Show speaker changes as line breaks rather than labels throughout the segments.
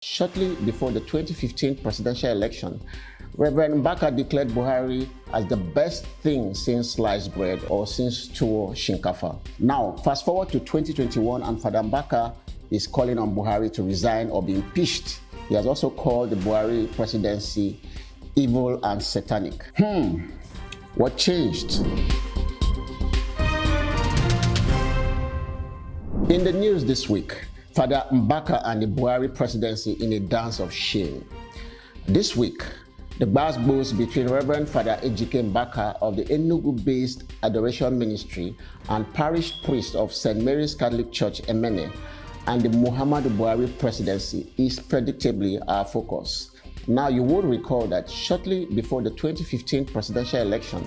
Shortly before the 2015 presidential election, Reverend Mbaka declared Buhari as the best thing since sliced bread or since tuwo shinkafa. Now, fast forward to 2021 and Father Mbaka is calling on Buhari to resign or be impeached. He has also called the Buhari presidency evil and satanic. What changed? In the news this week, Father Mbaka and the Buhari presidency in a dance of shame. This week, the gbas between Rev Father Ejike Mbaka of the Enugu-based Adoration Ministry and parish priest of St. Mary's Catholic Church, Emene, and the Muhammadu Buhari presidency is predictably our focus. Now, you would recall that shortly before the 2015 presidential election,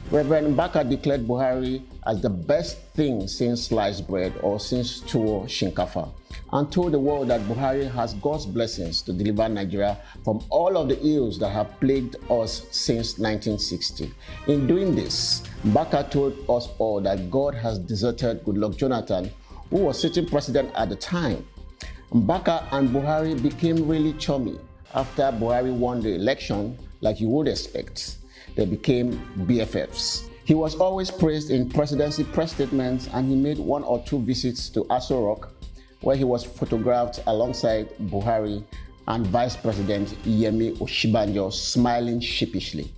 Reverend Mbaka declared Buhari as the best thing since sliced bread or since tuwo shinkafa, and told the world that Buhari has God's blessings to deliver Nigeria from all of the ills that have plagued us since 1960. In doing this, Mbaka told us all that God has deserted Goodluck Jonathan, who was sitting president at the time. Mbaka and Buhari became really chummy. After Buhari won the election, like you would expect, they became BFFs. He was always praised in presidency press statements, and he made one or two visits to Aso Rock, where he was photographed alongside Buhari and Vice President Yemi Osinbajo smiling sheepishly.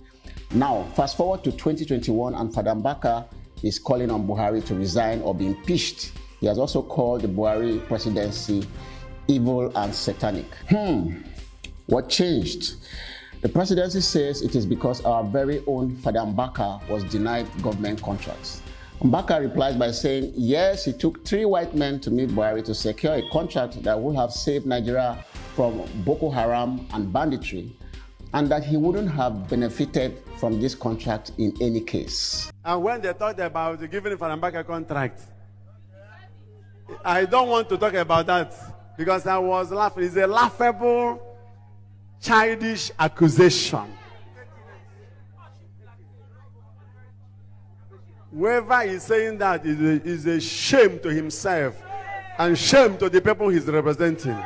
Now, fast forward to 2021 and Father Mbaka is calling on Buhari to resign or be impeached. He has also called the Buhari presidency evil and satanic. What changed? The presidency says it is because our very own Father Mbaka was denied government contracts. Mbaka replies by saying, yes, he took 3 white men to meet Buhari to secure a contract that would have saved Nigeria from Boko Haram and banditry, and that he wouldn't have benefited from this contract in any case.
And when they talked about giving Father Mbaka a contract, I don't want to talk about that because I was laughing. It's a laughable, childish accusation. Whoever is saying that is a shame to himself and shame to the people he's representing.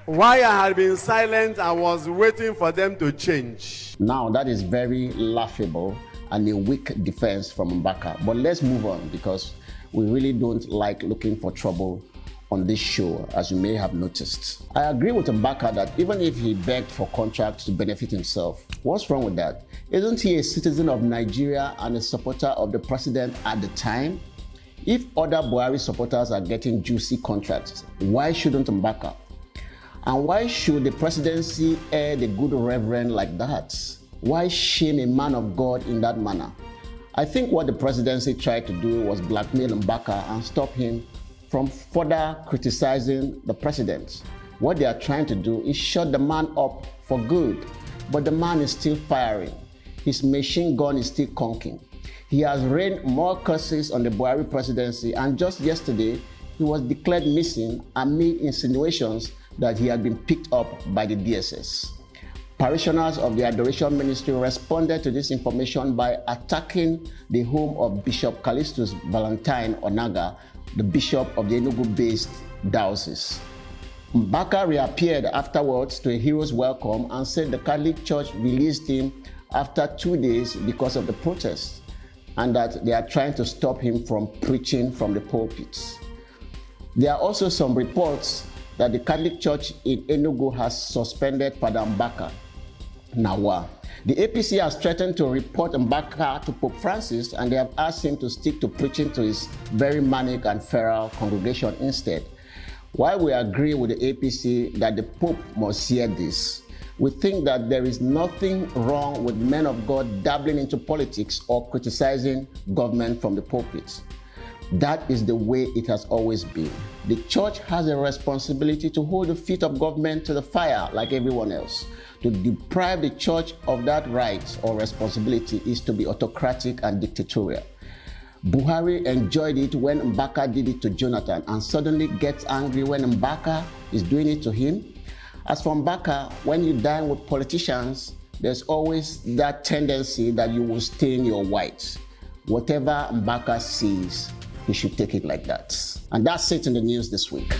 Why I had been silent, I was waiting for them to change.
Now, that is very laughable and a weak defense from Mbaka. But let's move on, because we really don't like looking for trouble on this show, as you may have noticed. I agree with Mbaka that even if he begged for contracts to benefit himself, what's wrong with that? Isn't he a citizen of Nigeria and a supporter of the president at the time? If other Buhari supporters are getting juicy contracts, why shouldn't Mbaka? And why should the presidency air the good reverend like that? Why shame a man of God in that manner? I think what the presidency tried to do was blackmail Mbaka and stop him from further criticizing the president. What they are trying to do is shut the man up for good, but the man is still firing. His machine gun is still conking. He has rained more curses on the Buhari presidency, and just yesterday, he was declared missing amid insinuations that he had been picked up by the DSS. Parishioners of the Adoration Ministry responded to this information by attacking the home of Bishop Callistus Valentine Onaga, the bishop of the Enugu-based diocese. Mbaka reappeared afterwards to a hero's welcome and said the Catholic Church released him after 2 days because of the protests, and that they are trying to stop him from preaching from the pulpits. There are also some reports that the Catholic Church in Enugu has suspended Father Mbaka. Now, the APC has threatened to report Mbaka to Pope Francis, and they have asked him to stick to preaching to his very manic and feral congregation instead. While we agree with the APC that the Pope must hear this, we think that there is nothing wrong with men of God dabbling into politics or criticizing government from the pulpit. That is the way it has always been. The church has a responsibility to hold the feet of government to the fire like everyone else. To deprive the church of that right or responsibility is to be autocratic and dictatorial. Buhari enjoyed it when Mbaka did it to Jonathan and suddenly gets angry when Mbaka is doing it to him. As for Mbaka, when you dine with politicians, there's always that tendency that you will stain your white. Whatever Mbaka sees, he should take it like that. And that's it in the news this week.